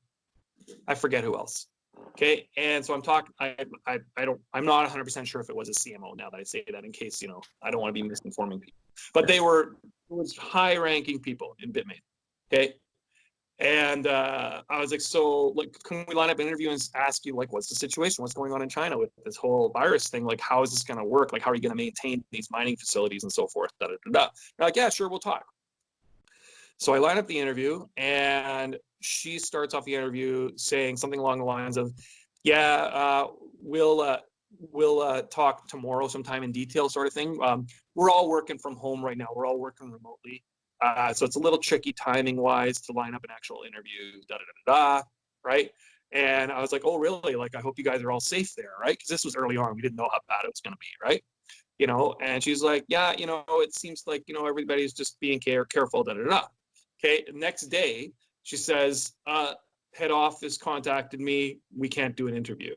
I forget who else. Okay, and so I'm talking. I'm not 100% sure if it was a CMO. Now that I say that, in case I don't want to be misinforming people, but it was high-ranking people in Bitmain. Okay, and I was like, so like, can we line up an interview and ask you like, what's the situation? What's going on in China with this whole virus thing? Like, how is this going to work? Like, how are you going to maintain these mining facilities and so forth? Da, da, da, da. They're like, yeah, sure, we'll talk. So I line up the interview, and she starts off the interview saying something along the lines of, yeah, we'll talk tomorrow sometime in detail, sort of thing. We're all working from home right now. We're all working remotely. So it's a little tricky timing wise to line up an actual interview, right? And I was like, oh, really? Like, I hope you guys are all safe there, right? Because this was early on. We didn't know how bad it was going to be, right? And she's like, yeah, it seems like, everybody's just being careful, Okay, next day, she says, head office contacted me. We can't do an interview.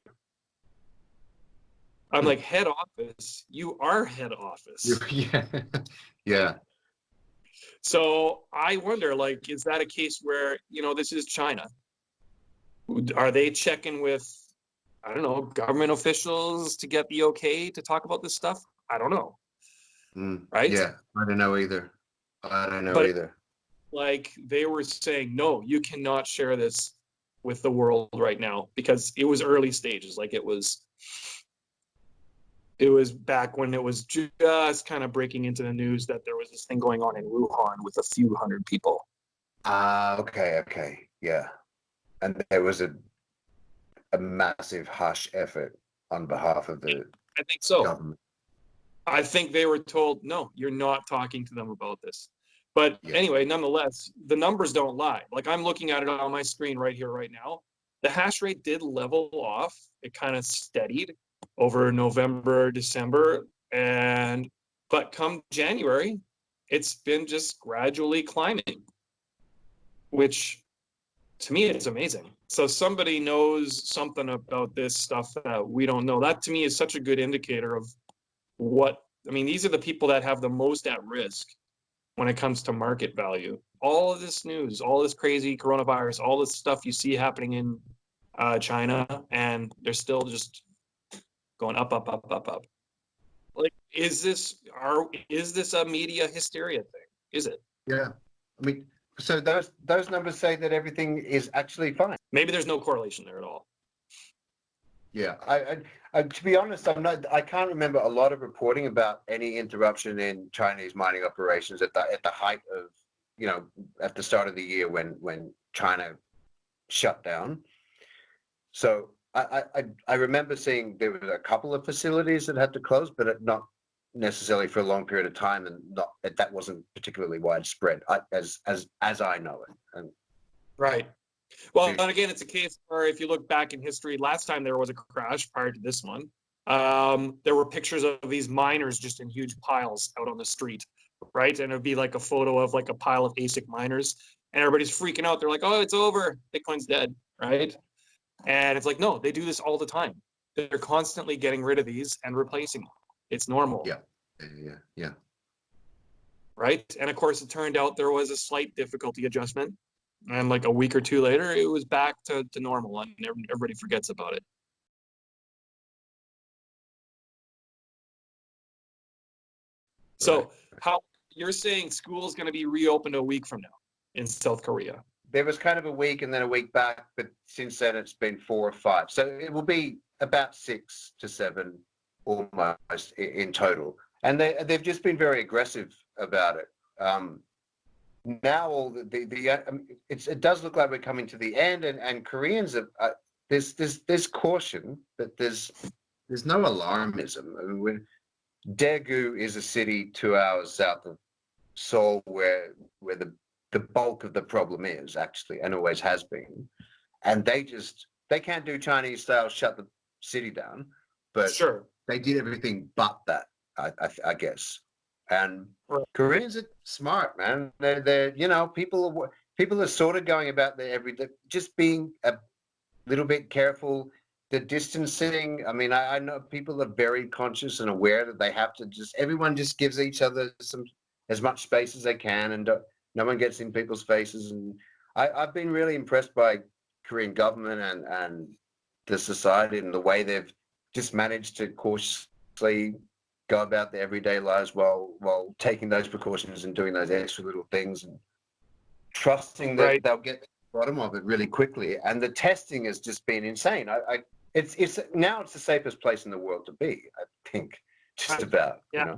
I'm like, head office? You are head office. Yeah. So I wonder, like, is that a case where, this is China? Are they checking with, I don't know, government officials to get the okay to talk about this stuff? I don't know. Right? Yeah, I don't know either. Like, they were saying, no, you cannot share this with the world right now because it was early stages. Like, it was back when it was just kind of breaking into the news that there was this thing going on in Wuhan with a few hundred people. Okay. Yeah. And there was a massive hush effort on behalf of the I think so. government. I think they were told, no, you're not talking to them about this. But anyway, nonetheless, the numbers don't lie. Like, I'm looking at it on my screen right here, right now. The hash rate did level off. It kind of steadied over November, December. But come January, it's been just gradually climbing, which to me, it's amazing. So somebody knows something about this stuff that we don't know. That to me is such a good indicator of these are the people that have the most at risk when it comes to market value. All of this news, all this crazy coronavirus, all this stuff you see happening in China, and they're still just going up. Like, is this a media hysteria thing? Is it? Yeah. So those numbers say that everything is actually fine. Maybe there's no correlation there at all. Yeah, I to be honest, I can't remember a lot of reporting about any interruption in Chinese mining operations at the height of, at the start of the year when China shut down. So I remember seeing there were a couple of facilities that had to close, but not necessarily for a long period of time, and that wasn't particularly widespread as I know it. Right. Well, and again, it's a case where if you look back in history, last time there was a crash prior to this one, there were pictures of these miners just in huge piles out on the street, right? And it would be like a photo of like a pile of ASIC miners, and everybody's freaking out. They're like, oh, it's over. Bitcoin's dead, right? And it's like, no, they do this all the time. They're constantly getting rid of these and replacing them. It's normal. Yeah. Right? And of course, it turned out there was a slight difficulty adjustment. And like a week or two later, it was back to normal, and everybody forgets about it. So how you're saying school's going to be reopened a week from now in South Korea? There was kind of a week and then a week back, but since then it's been 4 or 5. So it will be about 6 to 7 almost in total. And they've just been very aggressive about it. Now all it does look like we're coming to the end, and Koreans there's caution, but there's no alarmism. Daegu is a city 2 hours south of Seoul where the bulk of the problem is actually, and always has been. And they can't do Chinese style shut the city down, but Sure. they did everything but that, I guess. And Right. Koreans are smart, man. They're people are sort of going about their everyday, just being a little bit careful. The distancing. I mean, I know people are very conscious and aware that they have to everyone just gives each other as much space as they can, and no one gets in people's faces. And I've been really impressed by Korean government and the society and the way they've just managed to cautiously go about their everyday lives while taking those precautions and doing those extra little things and trusting that Right. they'll get to the bottom of it really quickly. And the testing has just been insane. It's now it's the safest place in the world to be, I think, just about, Yeah.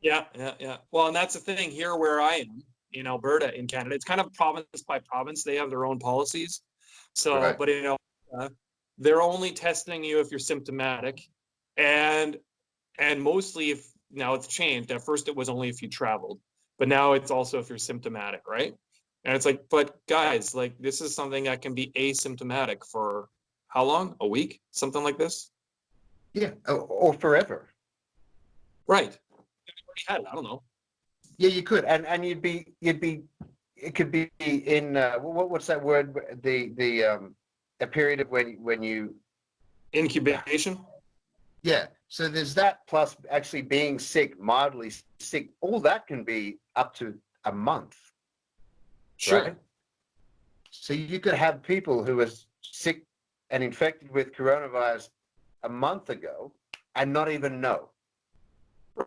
Yeah. Well, and that's the thing here where I am in Alberta, in Canada. It's kind of province by province. They have their own policies. So, Right. but they're only testing you if you're symptomatic, and mostly if now it's changed. At first, it was only if you traveled, but now it's also if you're symptomatic, right? And it's like, but guys, like this is something that can be asymptomatic for how long? A week? Something like this? Yeah, or forever. Right. Already had it. I don't know. Yeah, you could, and you'd be. It could be in what's that word? A period of when you. Incubation. Yeah. So there's that plus actually being sick, mildly sick. All that can be up to a month. Sure. Right? So you could have people who are sick and infected with coronavirus a month ago and not even know.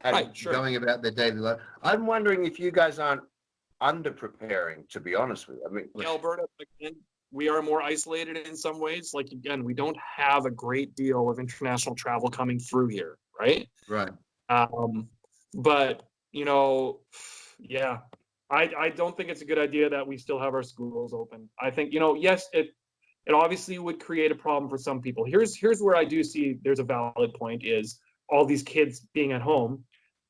And Right. Sure. going about their daily life. I'm wondering if you guys aren't under preparing, to be honest with you. I mean, Alberta, again, we are more isolated in some ways. Like, again, we don't have a great deal of international travel coming through here, right? right. But, yeah, I don't think it's a good idea that we still have our schools open. I think, yes, it obviously would create a problem for some people. Here's where I do see there's a valid point is all these kids being at home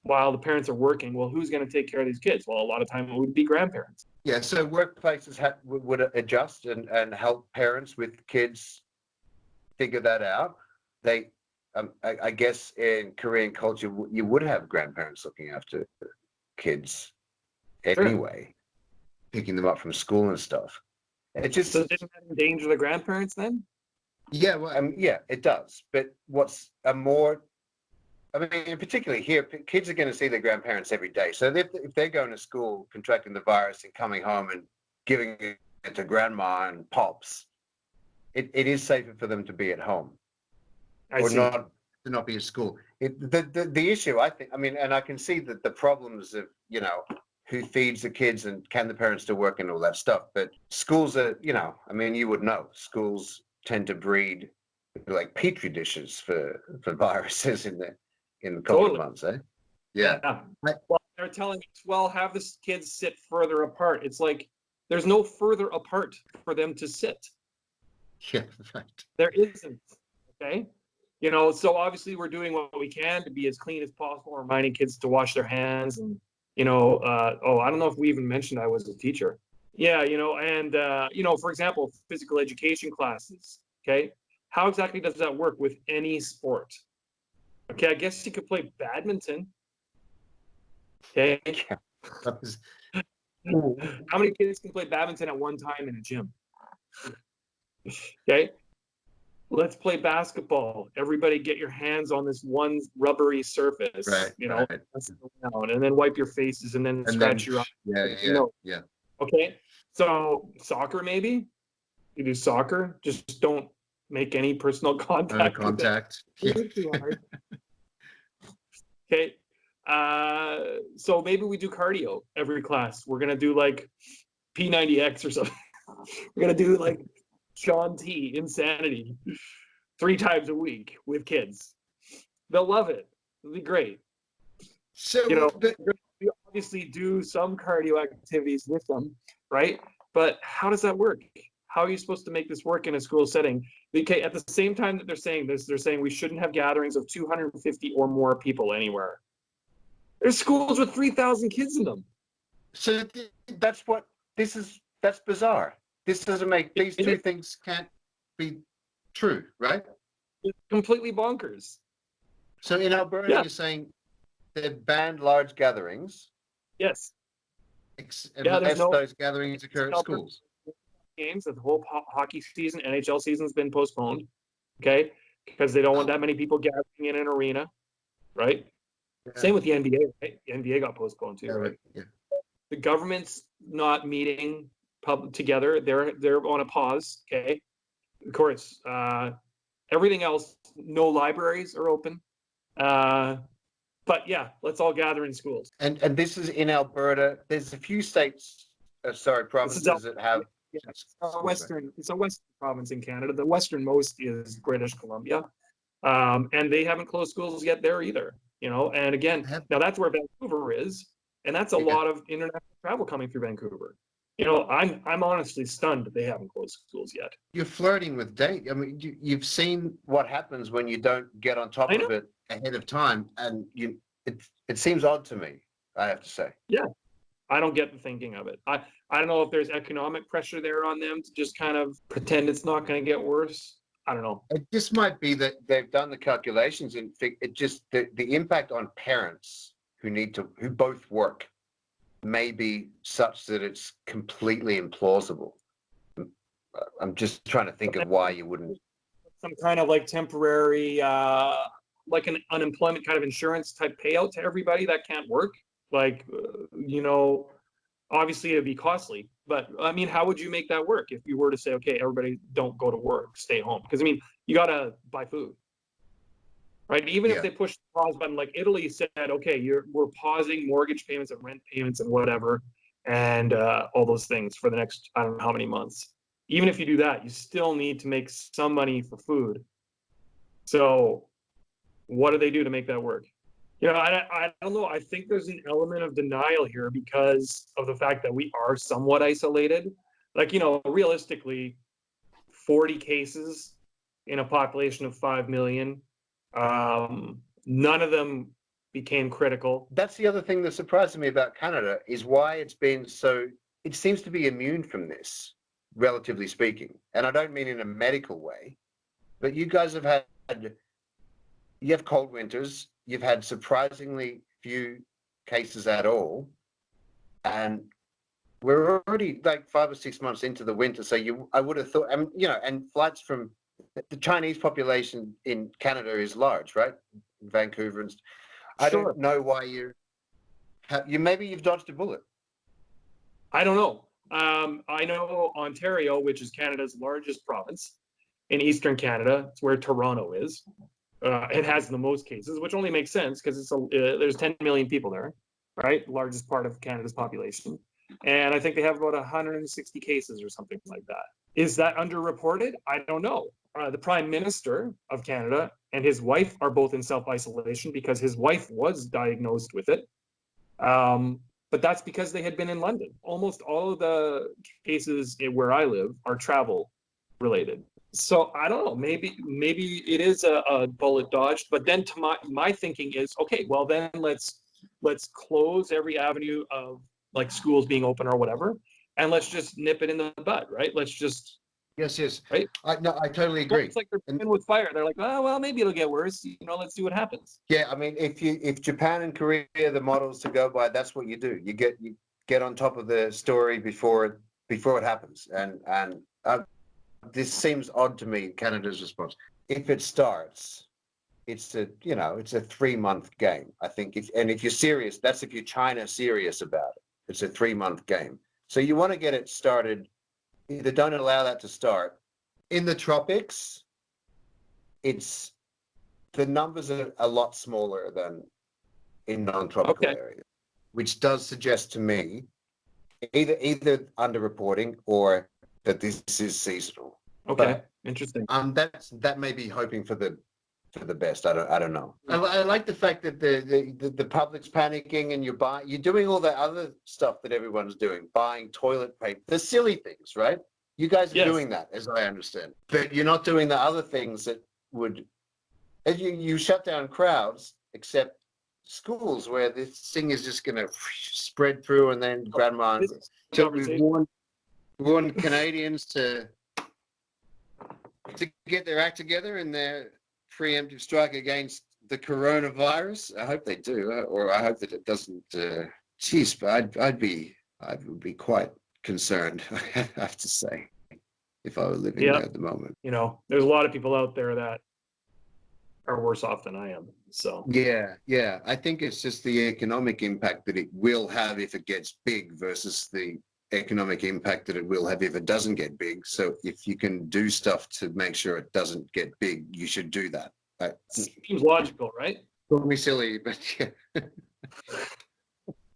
while the parents are working. Well, who's going to take care of these kids? Well, a lot of time it would be grandparents. Yeah, so workplaces would adjust and help parents with kids figure that out. They, I guess, in Korean culture, you would have grandparents looking after kids anyway, picking them up from school and stuff. It just so didn't that endanger the grandparents then? Yeah, well, yeah, it does. But what's I mean, particularly here, kids are going to see their grandparents every day. So if they're going to school, contracting the virus and coming home and giving it to grandma and pops, it is safer for them to be at home to not be at school. The issue, I think, I mean, and I can see that the problems of, who feeds the kids and can the parents still work and all that stuff. But schools are, I mean, you would know, schools tend to breed like petri dishes for viruses in a couple of months, eh? Yeah. Well, they're telling us, well, have the kids sit further apart. It's like there's no further apart for them to sit. Yeah, right. There isn't. Okay. So obviously we're doing what we can to be as clean as possible, reminding kids to wash their hands. And, I don't know if we even mentioned I was a teacher. Yeah, and, for example, physical education classes. Okay. How exactly does that work with any sport? Okay, I guess you could play badminton. Okay. How many kids can play badminton at one time in a gym? Okay. Let's play basketball. Everybody get your hands on this one rubbery surface, right. And then wipe your faces and then scratch your eyes. Yeah. Okay. So soccer, maybe you do soccer. Just don't make any personal contact. Yeah. Okay. So maybe we do cardio every class. We're gonna do like P90X or something. We're gonna do like Sean T Insanity 3 times a week with kids. They'll love it. It'll be great. So we obviously do some cardio activities with them, right? But how does that work? How are you supposed to make this work in a school setting? Okay, at the same time that they're saying this, they're saying we shouldn't have gatherings of 250 or more people anywhere. There's schools with 3,000 kids in them. So that's bizarre. This doesn't make, these two things can't be true, right? It's completely bonkers. So in Alberta, you're saying they've banned large gatherings. Yes. Unless those gatherings occur at schools. Games, the whole hockey season, NHL season's been postponed. Okay, because they don't want that many people gathering in an arena, right? Yeah. Same with the NBA. Right? The NBA got postponed too, right? Yeah. The government's not meeting together. They're on a pause. Okay, of course. Everything else, no libraries are open. But yeah, let's all gather in schools. And this is in Alberta. There's a few states, provinces that have. Yeah, it's a western province in Canada. The westernmost is British Columbia, and they haven't closed schools yet there either. And again, now that's where Vancouver is, and that's a lot of international travel coming through Vancouver. I'm honestly stunned that they haven't closed schools yet. You're flirting with date. I mean, you've seen what happens when you don't get on top of it ahead of time, and it seems odd to me, I have to say. Yeah, I don't get the thinking of it. I don't know if there's economic pressure there on them to just kind of pretend it's not going to get worse. I don't know. It just might be that they've done the calculations and it just the impact on parents who both work may be such that it's completely implausible. I'm just trying to think of why you wouldn't. Some kind of like temporary, like an unemployment kind of insurance type payout to everybody. That can't work. Like, obviously it'd be costly, but I mean, how would you make that work if you were to say, okay, everybody don't go to work, stay home? Because I mean, you got to buy food, right? Even if they push the pause button, like Italy said, okay, we're pausing mortgage payments and rent payments and whatever, and all those things for the next, I don't know how many months. Even if you do that, you still need to make some money for food. So what do they do to make that work? I don't know. I think there's an element of denial here because of the fact that we are somewhat isolated. Like, realistically, 40 cases in a population of 5 million, none of them became critical. That's the other thing that surprises me about Canada is why it's been so, it seems to be immune from this, relatively speaking. And I don't mean in a medical way, but you guys have you have cold winters. You've had surprisingly few cases at all, and we're already like 5 or 6 months into the winter. So I would have thought, and flights from the Chinese population in Canada is large, right? In Vancouver, and I don't know why maybe you've dodged a bullet. I don't know. I know Ontario, which is Canada's largest province in Eastern Canada. It's where Toronto is. It has the most cases, which only makes sense because there's 10 million people there, right? Largest part of Canada's population. And I think they have about 160 cases or something like that. Is that underreported? I don't know. The Prime Minister of Canada and his wife are both in self-isolation because his wife was diagnosed with it. But that's because they had been in London. Almost all of the cases where I live are travel related. So I don't know, maybe it is a bullet dodged, but then to my thinking is, okay, well then let's close every avenue of like schools being open or whatever, and let's just nip it in the bud, right? Let's just yes, right. I totally agree. It's like they're playing with fire. They're like, oh well, maybe it'll get worse. Let's see what happens. Yeah, I mean, if Japan and Korea are the models to go by, that's what you do. You get on top of the story before it happens, and this seems odd to me, Canada's response. If it starts, it's a 3-month game. I think if you're serious, that's if you're China serious about it. It's a 3-month game. So you want to get it started. Either don't allow that to start. In the tropics, the numbers are a lot smaller than in non-tropical areas, which does suggest to me either underreporting or that this is seasonal. Okay, but, interesting. That may be hoping for the best. I don't know. I like the fact that the public's panicking and you're doing all that other stuff that everyone's doing, buying toilet paper, the silly things, right? You guys are doing that, as I understand, but you're not doing the other things that would. You shut down crowds, except schools where this thing is just going to spread through, and then grandma. So we've warned Canadians to get their act together in their preemptive strike against the coronavirus. I hope they do, or I hope that it doesn't. Geez, but I would be quite concerned, I have to say, if I were living there at the moment. You know, there's a lot of people out there that are worse off than I am. So yeah. I think it's just the economic impact that it will have if it gets big versus the economic impact that it will have if it doesn't get big. So if you can do stuff to make sure it doesn't get big, you should do that. Seems logical, right? Call me silly, but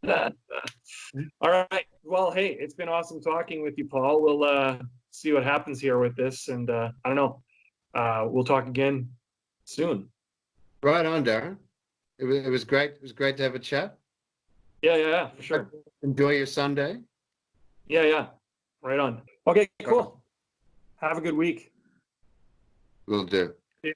yeah. All right. Well, hey, it's been awesome talking with you, Paul. We'll see what happens here with this, and I don't know. We'll talk again soon. Right on, Darren. It was great. It was great to have a chat. Yeah, for sure. Enjoy your Sunday. Yeah. Right on. Okay, cool. Have a good week. Will do. Yeah.